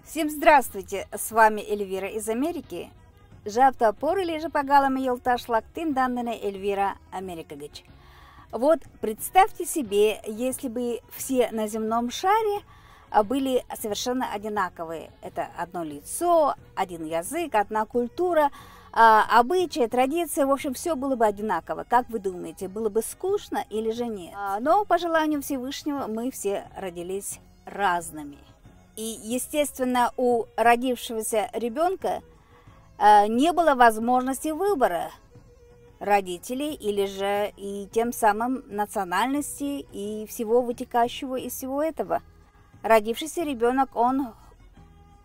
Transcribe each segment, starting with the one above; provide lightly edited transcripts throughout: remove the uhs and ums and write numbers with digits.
Всем здравствуйте, с вами Эльвира из Америки. Жапта порыли же погалами елташлак тым данныны Эльвира Америкагыч. Вот представьте себе, если бы все на земном шаре были совершенно одинаковые. Это одно лицо, один язык, одна культура, обычаи, традиции, в общем, все было бы одинаково. Как вы думаете, было бы скучно или же нет? Но по желанию Всевышнего мы все родились разными. И, естественно, у родившегося ребенка не было возможности выбора родителей или же и тем самым национальности и всего вытекающего из всего этого. Родившийся ребенок, он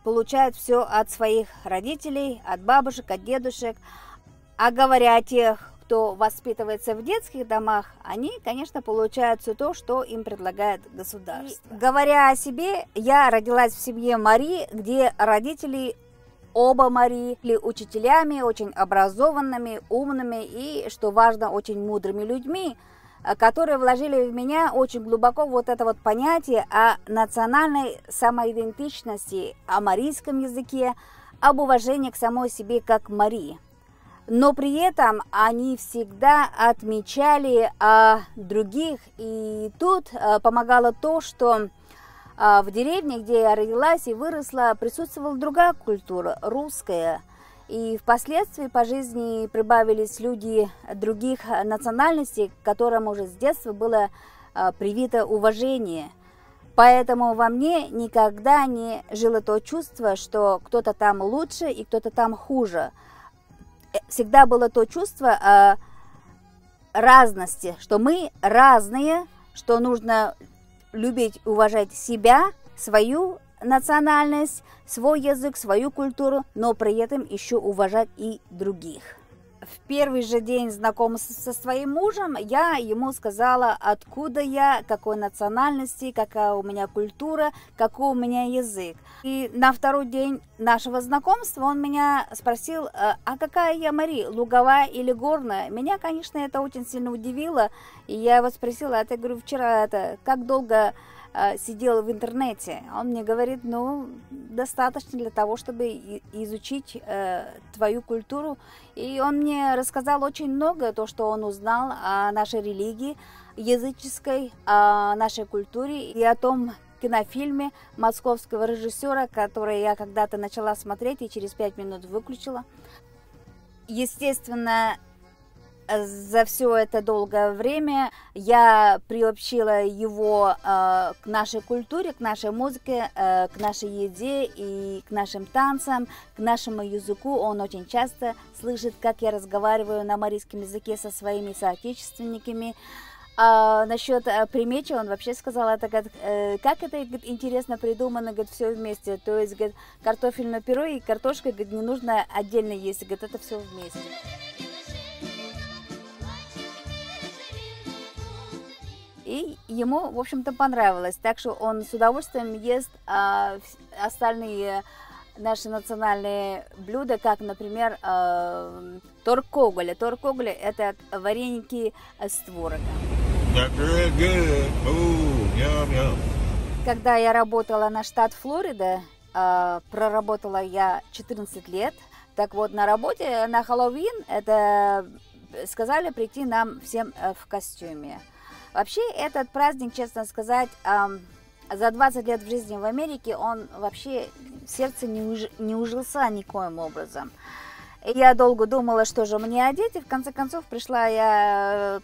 получает все от своих родителей, от бабушек, от дедушек. А говоря о тех, кто воспитывается в детских домах, они, конечно, получают все то, что им предлагает государство. И, говоря о себе, я родилась в семье Мари, где родители оба Мари были учителями, очень образованными, умными и, что важно, очень мудрыми людьми, которые вложили в меня очень глубоко вот это вот понятие о национальной самоидентичности, о марийском языке, об уважении к самой себе как Мари. Но при этом они всегда отмечали других, и тут помогало то, что в деревне, где я родилась и выросла, присутствовала другая культура, русская. И впоследствии по жизни прибавились люди других национальностей, к которым уже с детства было привито уважение. Поэтому во мне никогда не жило то чувство, что кто-то там лучше и кто-то там хуже. Всегда было то чувство разности, что мы разные, что нужно любить, уважать себя, свою национальность, свой язык, свою культуру, но при этом еще уважать и других. В первый же день знакомства со своим мужем я ему сказала, откуда я, какой национальности, какая у меня культура, какой у меня язык. И на второй день нашего знакомства он меня спросил, а какая я Мари, луговая или горная? Меня, конечно, это очень сильно удивило. И я его спросила, я говорю, вчера как долго сидел в интернете? Он мне говорит, ну, достаточно для того, чтобы изучить твою культуру. И он мне рассказал очень много, то, что он узнал о нашей религии языческой, о нашей культуре и о том кинофильме московского режиссера, который я когда-то начала смотреть и через 5 минут выключила. Естественно, за все это долгое время я приобщила его к нашей культуре, к нашей музыке, к нашей еде и к нашим танцам, к нашему языку. Он очень часто слышит, как я разговариваю на марийском языке со своими соотечественниками. Насчет примечи он вообще сказал, это, как это интересно придумано, все вместе. То есть, картофельное пюре и картошка, не нужно отдельно есть, это все вместе. И ему, в общем-то, понравилось. Так что он с удовольствием ест остальные наши национальные блюда, как, например, торкоголи. Торкоголи – это вареники с творогом. Когда я работала на штат Флорида, проработала я 14 лет. Так вот, на работе на Хэллоуин сказали прийти нам всем в костюме. Вообще, этот праздник, честно сказать, за 20 лет в жизни в Америке, он вообще в сердце не ужился никоим образом. И я долго думала, что же мне одеть, и в конце концов пришла я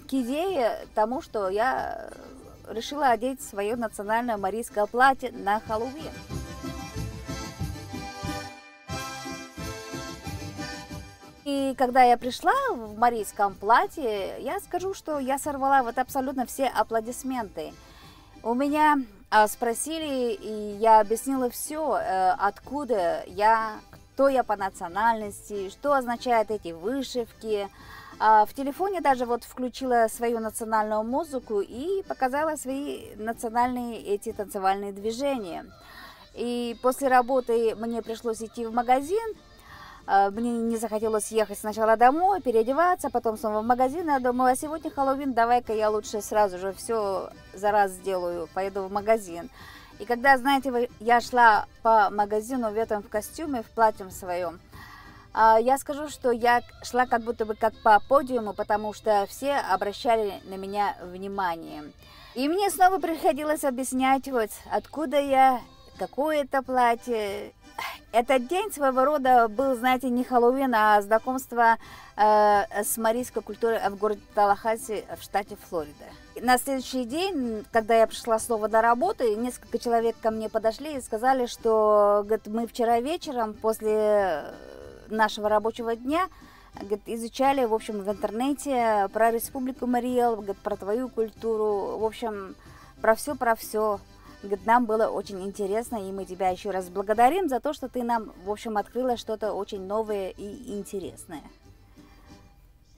к идее тому, что я решила одеть свое национальное марийское платье на Хэллоуин. И когда я пришла в марийском платье, я скажу, что я сорвала вот абсолютно все аплодисменты. У меня спросили, и я объяснила все, откуда я, кто я по национальности, что означают эти вышивки. В телефоне даже вот включила свою национальную музыку и показала свои национальные эти танцевальные движения. И после работы мне пришлось идти в магазин. Мне не захотелось ехать сначала домой, переодеваться, потом снова в магазин. Я думаю, а сегодня Хэллоуин, давай-ка я лучше сразу же все за раз сделаю, поеду в магазин. И когда, знаете, я шла по магазину в этом в костюме, в платье своем, я скажу, что я шла как будто бы как по подиуму, потому что все обращали на меня внимание. И мне снова приходилось объяснять, вот откуда я, какое это платье. Этот день своего рода был, знаете, не Хэллоуин, а знакомство с марийской культурой в городе Таллахасси в штате Флорида. На следующий день, когда я пришла снова на работу, несколько человек ко мне подошли и сказали, что, говорит, мы вчера вечером после нашего рабочего дня, говорит, изучали, в общем, в интернете про Республику Мариэл, говорит, про твою культуру, в общем, про все, про все. Говорит, нам было очень интересно, и мы тебя еще раз благодарим за то, что ты нам, в общем, открыла что-то очень новое и интересное.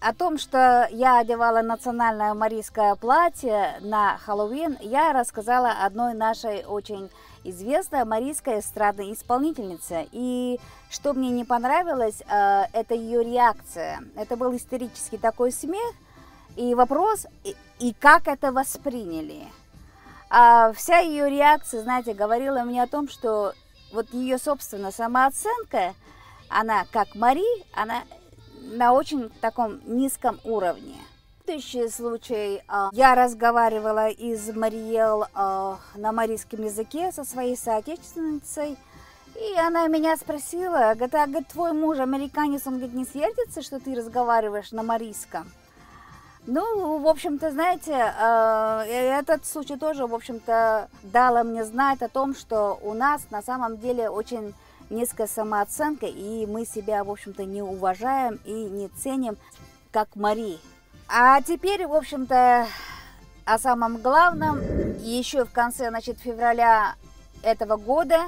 О том, что я одевала национальное марийское платье на Хэллоуин, я рассказала одной нашей очень известной марийской эстрадной исполнительнице. И что мне не понравилось, это ее реакция. Это был истерический такой смех и вопрос, и как это восприняли. А вся ее реакция, знаете, говорила мне о том, что вот ее собственная самооценка, она как Мари, она на очень таком низком уровне. Следующий случай, я разговаривала из Мариэл на марийском языке со своей соотечественницей, и она меня спросила, говорит, твой муж американец, он, говорит, не сердится, что ты разговариваешь на марийском? Ну, в общем-то, знаете, этот случай тоже, в общем-то, дал мне знать о том, что у нас на самом деле очень низкая самооценка, и мы себя, в общем-то, не уважаем и не ценим, как Мари. А теперь, в общем-то, о самом главном. Еще в конце, значит, февраля этого года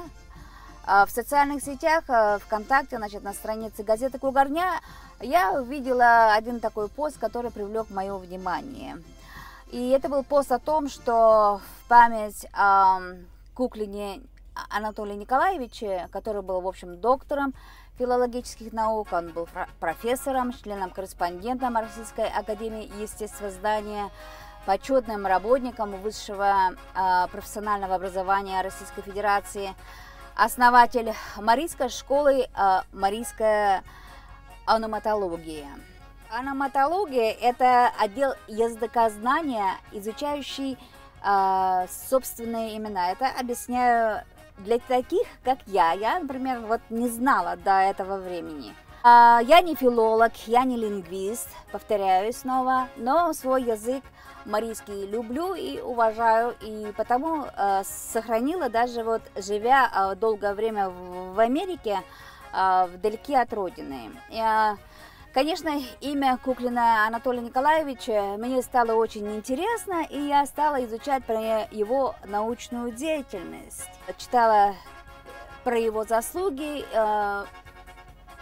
в социальных сетях, ВКонтакте, значит, на странице газеты «Кугарня» я увидела один такой пост, который привлек мое внимание. И это был пост о том, что в память Куклине Анатолия Николаевича, который был, в общем, доктором филологических наук, он был профессором, членом-корреспондентом Российской академии естествознания, почетным работником высшего профессионального образования Российской Федерации, основатель марийской школы марийская ономатология. Ономатология – это отдел языкознания, изучающий собственные имена. Это объясняю для таких, как я. Я, например, вот не знала до этого времени. Я не филолог, я не лингвист, повторяю снова, но свой язык марийский люблю и уважаю, и потому сохранила, даже вот живя долгое время в Америке, вдалеке от родины. Конечно, имя Куклина Анатолия Николаевича мне стало очень интересно, и я стала изучать про его научную деятельность. Читала про его заслуги,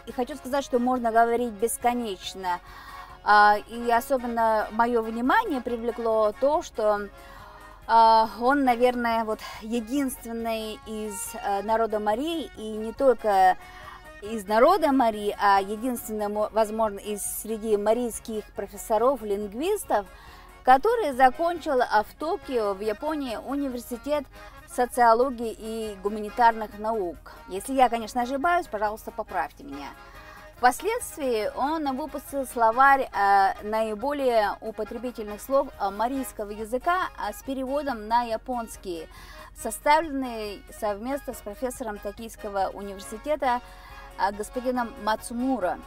и хочу сказать, что можно говорить бесконечно. И особенно мое внимание привлекло то, что он, наверное, вот единственный из народа Марии, и не только из народа Марии, а единственный, возможно, из среди марийских профессоров, лингвистов, который закончил в Токио, в Японии, университет социологии и гуманитарных наук. Если я, конечно, ошибаюсь, пожалуйста, поправьте меня. Впоследствии он выпустил словарь наиболее употребительных слов марийского языка с переводом на японский, составленный совместно с профессором Токийского университета господином Мацумура.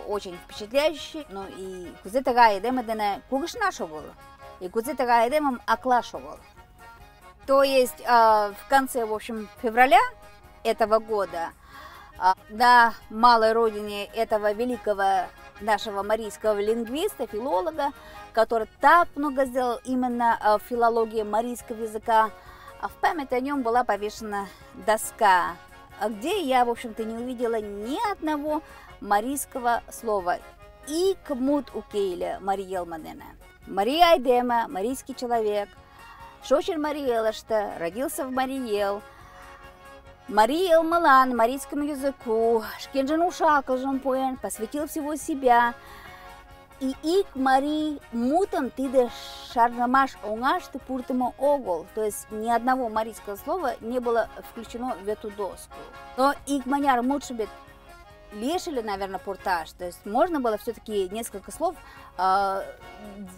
Очень впечатляющий, ну и кузетага едемедене кугышнашовал, и кузетага едемом аклашовал. То есть в конце, в общем, февраля этого года на малой родине этого великого нашего марийского лингвиста, филолога, который так много сделал именно в филологии марийского языка, в память о нем была повешена доска, где я, в общем-то, не увидела ни одного марийского слова. Икмут укейля Мариэл Мадена. Мария Айдема, марийский человек, Шошель Мариэлашта, родился в Мариэл. Мариэл Малан, марийскому языку, Шкенджану Шаклжан Пуэн, посвятил всего себя. И ик Мари мутом ты да шарнамаш оңаш ты пуртому огол. То есть ни одного марийского слова не было включено в эту доску. Но ик маняр мутшебет лешили, наверное, пуртаж. То есть можно было все-таки несколько слов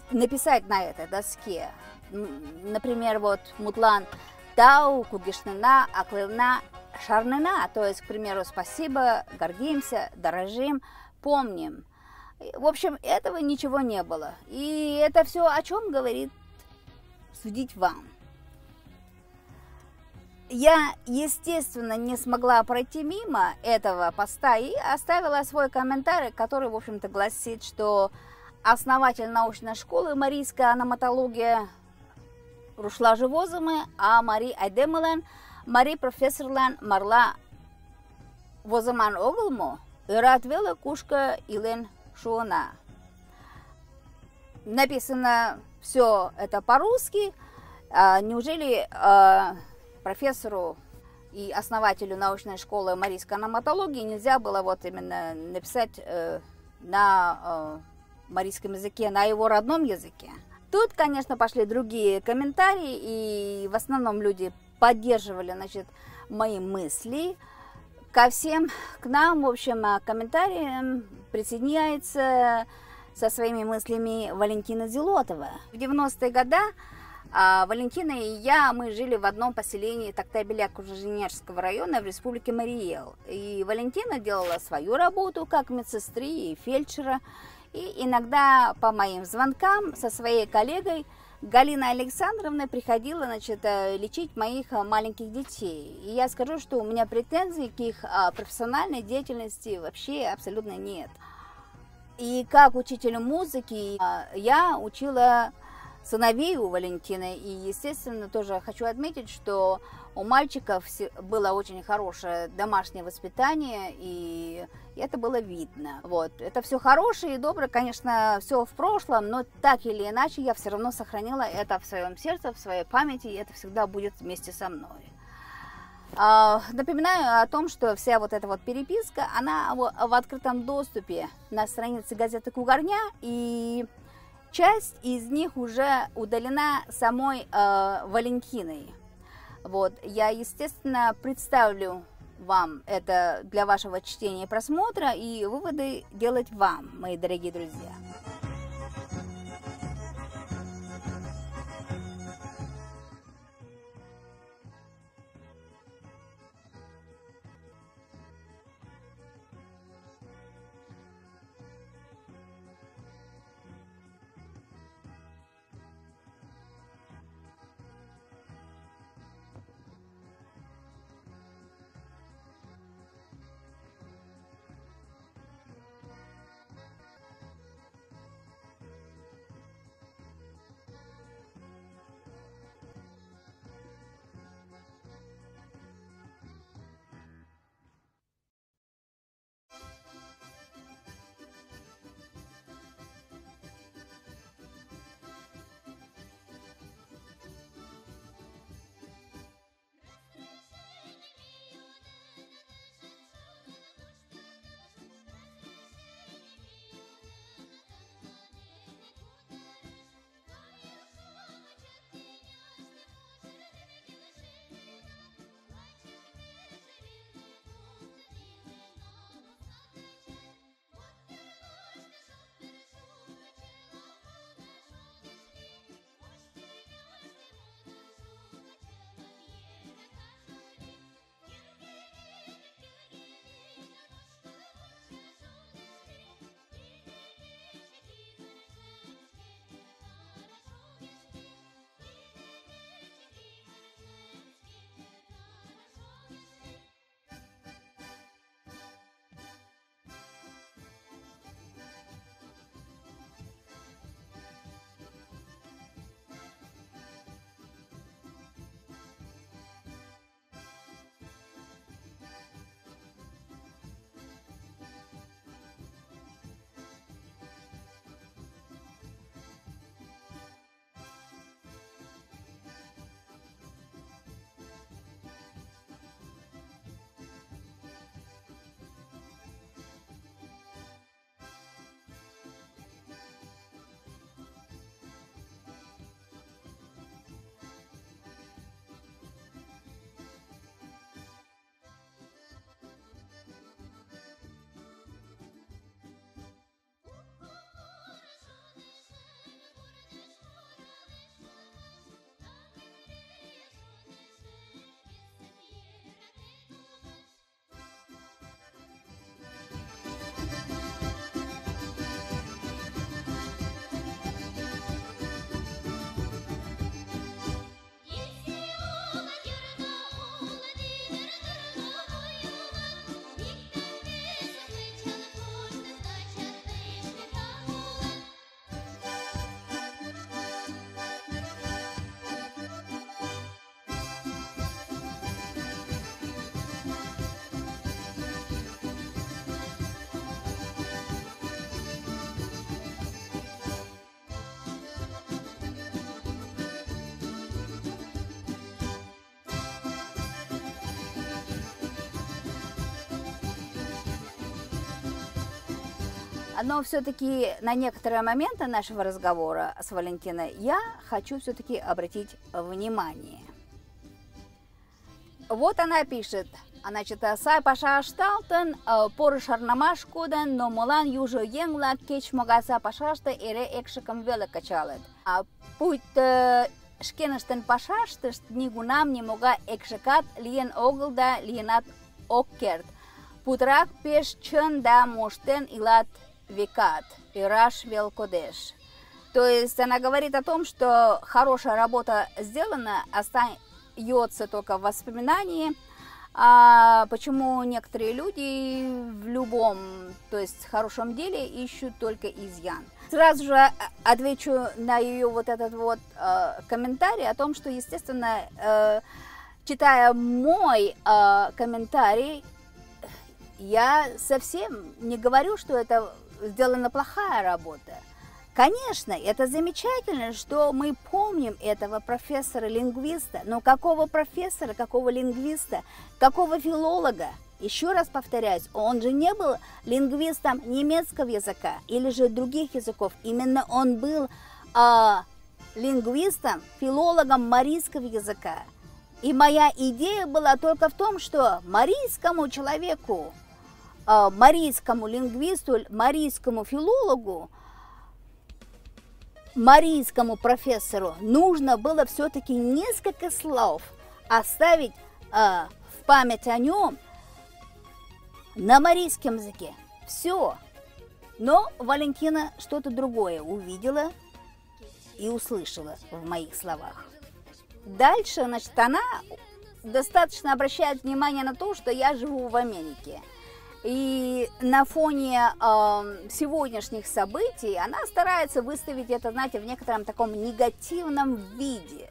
написать на этой доске. Например, вот мутлан тау, кугишнена, аклевна, шарнена. То есть, к примеру, спасибо, гордимся, дорожим, помним. В общем, этого ничего не было. И это все о чем говорит, судить вам. Я, естественно, не смогла пройти мимо этого поста и оставила свой комментарий, который, в общем-то, гласит, что основатель научной школы «Марийская аноматология» Рушла Живозымы, а Мари Айдемылан, Мари профессорлан Марла Возыман Оглму, Иратвела Кушка Илен Шуна. Написано все это по-русски. Неужели профессору и основателю научной школы марийской аноматологии нельзя было вот именно написать на марийском языке, на его родном языке? Тут, конечно, пошли другие комментарии, и в основном люди поддерживали, значит, мои мысли. Ко всем к нам, в общем, комментариям присоединяется со своими мыслями Валентина Зелотова. В 90-е годы Валентина и я, мы жили в одном поселении Токтабеляк-Кужинежского района в республике Мариэл. И Валентина делала свою работу как медсестры и фельдшера. И иногда по моим звонкам со своей коллегой Галиной Александровной приходила, значит, лечить моих маленьких детей. И я скажу, что у меня претензий к их профессиональной деятельности вообще абсолютно нет. И как учитель музыки я учила сыновей у Валентины. И, естественно, тоже хочу отметить, что у мальчиков было очень хорошее домашнее воспитание, и это было видно. Вот. Это все хорошее и доброе, конечно, все в прошлом, но так или иначе я все равно сохранила это в своем сердце, в своей памяти, и это всегда будет вместе со мной. Напоминаю о том, что вся вот эта вот переписка, она в открытом доступе на странице газеты «Кугарня», и часть из них уже удалена самой Валентиной. Вот, я, естественно, представлю вам это для вашего чтения и просмотра, и выводы делать вам, мои дорогие друзья. Но все-таки на некоторые моменты нашего разговора с Валентиной я хочу все-таки обратить внимание. Вот она пишет, значит, сай паша шталтен, поры шарнамаш коден, но молан южо енгла кеч могаса пашашта эре экшиком вело качалет. Путь шкеныштен пашаштышт нигунам не мога экшикат лиен оглда лиенат оккерт. Путрак пеш чен да моштен илат векат, ираш вел кодеш. То есть она говорит о том, что хорошая работа сделана, остается только в воспоминании. А почему некоторые люди в любом, то есть хорошем деле ищут только изъян. Сразу же отвечу на ее вот этот вот комментарий о том, что, естественно, читая мой комментарий, я совсем не говорю, что это сделана плохая работа. Конечно, это замечательно, что мы помним этого профессора-лингвиста, но какого профессора, какого лингвиста, какого филолога? Еще раз повторяюсь, он же не был лингвистом немецкого языка или же других языков. Именно он был лингвистом, филологом марийского языка. И моя идея была только в том, что марийскому человеку, марийскому лингвисту, марийскому филологу, марийскому профессору нужно было все-таки несколько слов оставить в память о нем на марийском языке. Все. Но Валентина что-то другое увидела и услышала в моих словах. Дальше, значит, она достаточно обращает внимание на то, что я живу в Америке. И на фоне сегодняшних событий она старается выставить это, знаете, в некотором таком негативном виде.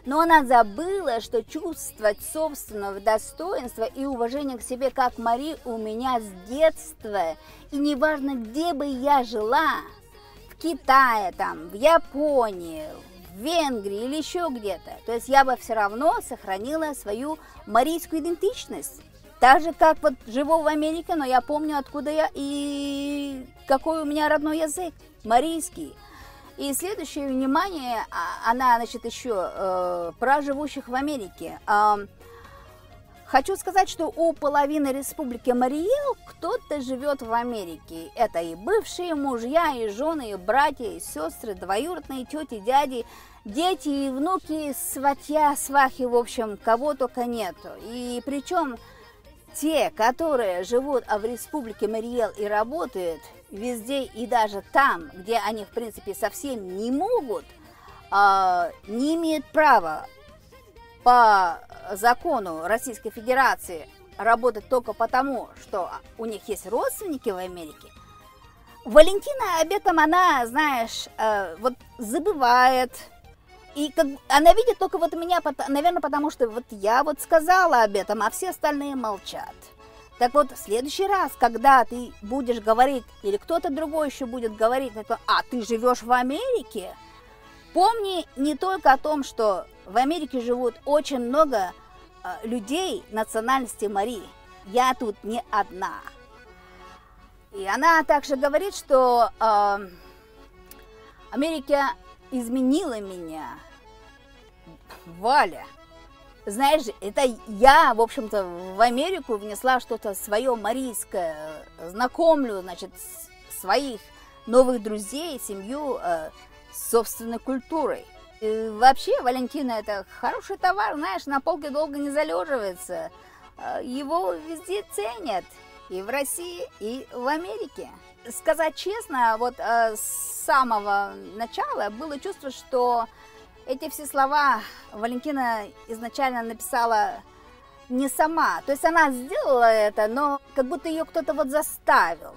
Но она забыла, что чувствовать собственного достоинства и уважения к себе как Мари у меня с детства. И неважно, где бы я жила, в Китае, там, в Японии, в Венгрии или еще где-то, то есть я бы все равно сохранила свою марийскую идентичность. Так же, как вот живу в Америке, но я помню, откуда я и какой у меня родной язык, марийский. И следующее внимание, она, значит, еще про живущих в Америке. Хочу сказать, что у половины республики Мариэл кто-то живет в Америке. Это и бывшие мужья, и жены, и братья, и сестры, двоюродные тети, дяди, дети, и внуки, сватья, свахи, в общем, кого только нету. И причем те, которые живут в республике Мариэл и работают везде и даже там, где они, в принципе, совсем не могут, не имеют права по закону Российской Федерации работать только потому, что у них есть родственники в Америке. Валентина об этом, она, знаешь, вот забывает. И как, она видит только вот меня, наверное, потому что вот я вот сказала об этом, а все остальные молчат. Так вот, в следующий раз, когда ты будешь говорить, или кто-то другой еще будет говорить, а ты живешь в Америке, помни не только о том, что в Америке живут очень много людей национальности Мари. Я тут не одна. И она также говорит, что Америка изменила меня. Валя, знаешь, это я, в общем-то, в Америку внесла что-то свое марийское, знакомлю, значит, своих новых друзей, семью с собственной культурой. И вообще, Валентина, это хороший товар, знаешь, на полке долго не залеживается. Его везде ценят, и в России, и в Америке. Сказать честно, вот с самого начала было чувство, что эти все слова Валентина изначально написала не сама. То есть она сделала это, но как будто ее кто-то вот заставил.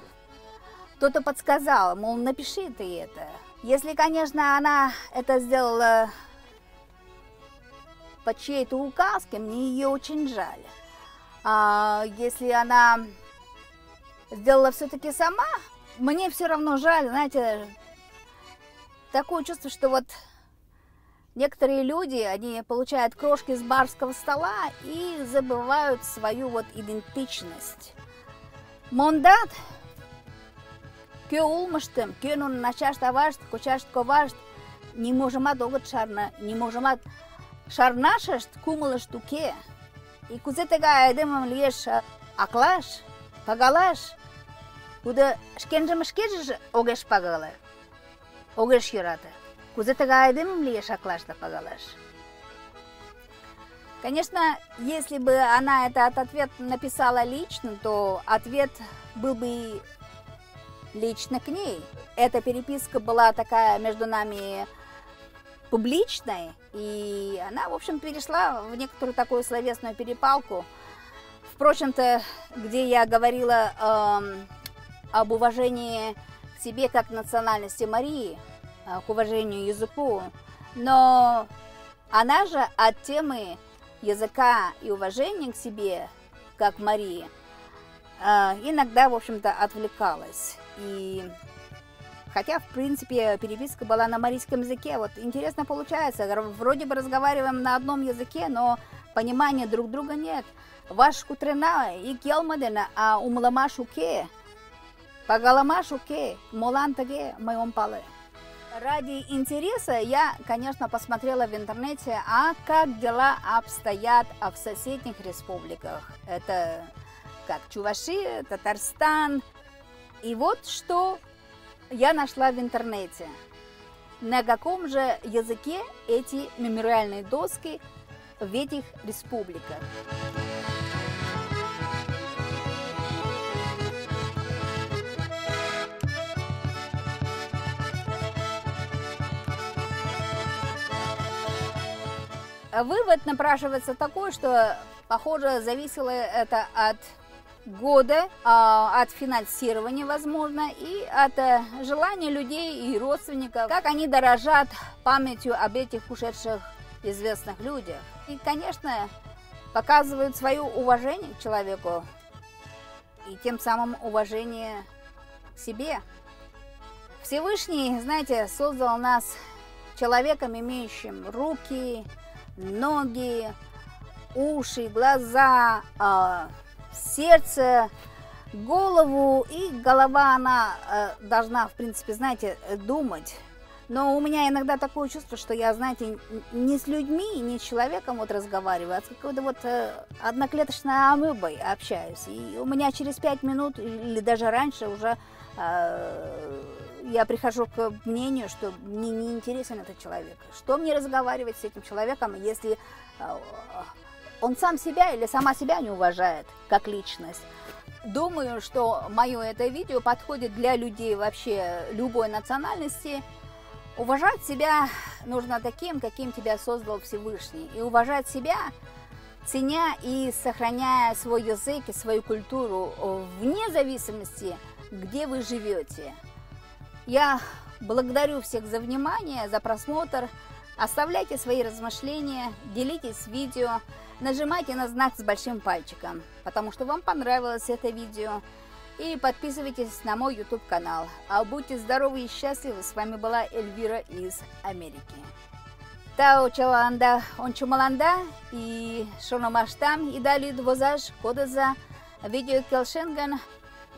Кто-то подсказал, мол, напиши ты это. Если, конечно, она это сделала по чьей-то указке, мне ее очень жаль. А если она сделала все-таки сама, мне все равно жаль, знаете, такое чувство, что вот некоторые люди, они получают крошки с барского стола и забывают свою вот идентичность. Мондат, кӧ улмыштым, кӧ нунын ачашт, авашт, кочашт, ковашт ниможымат огыт шарне, ниможымат шарнашышт кумылышт уке. И кузе тыгай айдемым лиеш аклаш, пагалаш, кудо шкенжым шкеже огеш пагале, огеш йӧрате. Кузе тыгай айдемым лиеш аклаш да пагалаш? Конечно, если бы она этот ответ написала лично, то ответ был бы лично к ней. Эта переписка была такая между нами публичной, и она, в общем, перешла в некоторую такую словесную перепалку. Впрочем-то, где я говорила об уважении к себе как национальности Марии, к уважению языку, но она же от темы языка и уважения к себе, как Марии, иногда, в общем-то, отвлекалась. И хотя, в принципе, переписка была на марийском языке, вот интересно получается, вроде бы разговариваем на одном языке, но понимания друг друга нет. Ваш кутрена и келмадена, а умламаш уке, погаламаш уке, молантаге моем пале. Ради интереса я, конечно, посмотрела в интернете, а как дела обстоят в соседних республиках. Это как Чувашия, Татарстан. И вот что я нашла в интернете. На каком же языке эти мемориальные доски в этих республиках? Вывод напрашивается такой, что, похоже, зависело это от года, от финансирования, возможно, и от желания людей и родственников, как они дорожат памятью об этих ушедших известных людях. И, конечно, показывают свое уважение к человеку и тем самым уважение к себе. Всевышний, знаете, создал нас человеком, имеющим руки, ноги, уши, глаза, сердце, голову, и голова, она должна, в принципе, знаете, думать. Но у меня иногда такое чувство, что я, знаете, не с людьми, не с человеком вот разговариваю, а с какой-то вот одноклеточной амебой общаюсь. И у меня через 5 минут или даже раньше уже я прихожу к мнению, что мне не интересен этот человек. Что мне разговаривать с этим человеком, если он сам себя или сама себя не уважает как личность? Думаю, что мое это видео подходит для людей вообще любой национальности. Уважать себя нужно таким, каким тебя создал Всевышний. И уважать себя, ценя и сохраняя свой язык и свою культуру вне зависимости, где вы живете. Я благодарю всех за внимание, за просмотр. Оставляйте свои размышления, делитесь видео, нажимайте на знак с большим пальчиком, потому что вам понравилось это видео. И подписывайтесь на мой YouTube канал. А будьте здоровы и счастливы. С вами была Эльвира из Америки. Тау чаланда, он чумаланда, и шономаштам, и дали двозаж, кодаза, видео келшенган,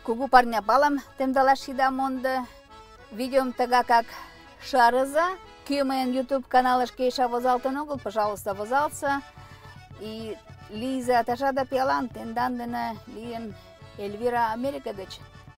кугу парня балам, тем далашида монда, видеом тага как шараза, кюмен YouTube каналышке шавозалтен огл, пожалуйста, возался, и Лиза Ташада Пиалан, тендандена, Лиен, Эльвира Америка, дочь.